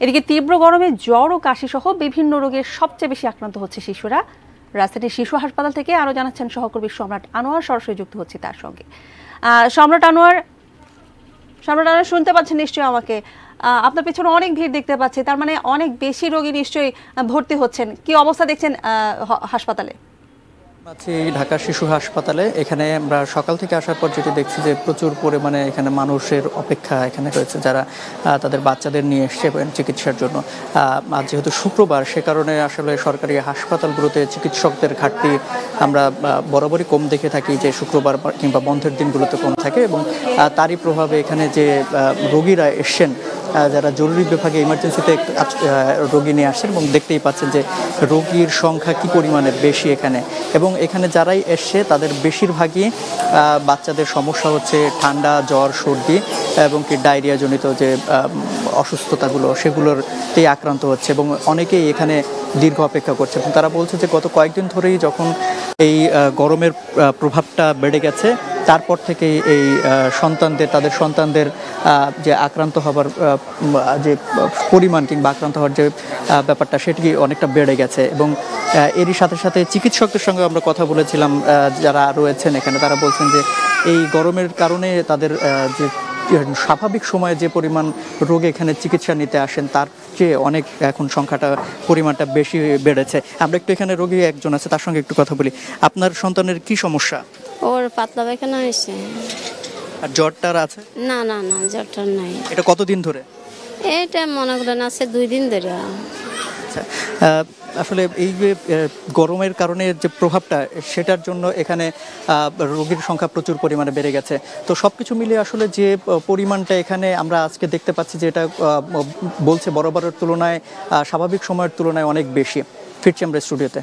এদিকে তীব্র গরমে জ্বর ও কাশি সহ বিভিন্ন রোগের সবচেয়ে বেশি আক্রান্ত হচ্ছে শিশুরা। রাজশাহী শিশু হাসপাতাল থেকে আরো জানাচ্ছেন সহকর্মী সম্রাট আনোয়ার, সরাসরি যুক্ত হচ্ছে তার সঙ্গে। সম্রাট আনোয়ার, শুনতে পাচ্ছেন নিশ্চয়ই আমাকে? আপনার পেছনে অনেক ভিড় দেখতে পাচ্ছি, তার মানে অনেক বেশি রোগী নিশ্চয়ই ভর্তি হচ্ছেন। কি অবস্থা দেখছেন হাসপাতালে? আছি ঢাকা শিশু হাসপাতালে। এখানে আমরা সকাল থেকে আসার পর যেটি দেখছি যে প্রচুর পরিমাণে এখানে মানুষের অপেক্ষা এখানে রয়েছে, যারা তাদের বাচ্চাদের নিয়ে এসছে চিকিৎসার জন্য। আজ যেহেতু শুক্রবার, সে কারণে আসলে সরকারি হাসপাতালগুলোতে চিকিৎসকদের ঘাটতি আমরা বরাবরই কম দেখে থাকি, যে শুক্রবার কিংবা বন্ধের দিনগুলোতে কম থাকে, এবং তারই প্রভাবে এখানে যে রোগীরা এসছেন, যারা জরুরি বিভাগে ইমার্জেন্সিতে রোগী নিয়ে আসছেন, এবং দেখতেই পাচ্ছেন যে রোগীর সংখ্যা কি পরিমাণে বেশি এখানে। এবং এখানে যারাই এসছে তাদের বেশিরভাগই বাচ্চাদের সমস্যা হচ্ছে ঠান্ডা, জ্বর, সর্দি এবং কি ডায়রিয়া জনিত যে অসুস্থতাগুলো, সেগুলোরতেই আক্রান্ত হচ্ছে, এবং অনেকেই এখানে দীর্ঘ অপেক্ষা করছে। এবং তারা বলছে যে গত কয়েকদিন ধরেই যখন এই গরমের প্রভাবটা বেড়ে গেছে, তারপর থেকেই এই তাদের সন্তানদের যে আক্রান্ত হবার যে পরিমাণ কিংবা আক্রান্ত হওয়ার যে ব্যাপারটা, সেটি অনেকটা বেড়ে গেছে। এবং এরই সাথে সাথে চিকিৎসকদের সঙ্গে আমরা কথা বলেছিলাম, যারা রয়েছেন এখানে, তারা বলছেন যে এই গরমের কারণে তাদের যে স্বাভাবিক সময়ে যে পরিমাণ রোগে এখানে চিকিৎসা নিতে আসেন, তার চেয়ে অনেক এখন পরিমাণটা বেশি বেড়েছে। আমরা একটু এখানে রোগী একজন আছে, তার সঙ্গে একটু কথা বলি। আপনার সন্তানের কি সমস্যা? ওর পাতলা পায়খানা হয়েছে। আর জ্বরটার আছে? না না না, জ্বরটা নাই। এটা কতদিন ধরে? এটা মনে করেন আছে 2 দিন ধরে। আচ্ছা, আসলে এই যে গরমের কারণে যে প্রভাবটা, সেটার জন্য এখানে রোগীর সংখ্যা প্রচুর পরিমাণে বেড়ে গেছে। তো সবকিছু মিলিয়ে আসলে যে পরিমাণটা এখানে আমরা আজকে দেখতে পাচ্ছি, যে এটা বলছে বরাবরের তুলনায়, স্বাভাবিক সময়ের তুলনায় অনেক বেশি। ফিরছি আমরা স্টুডিওতে।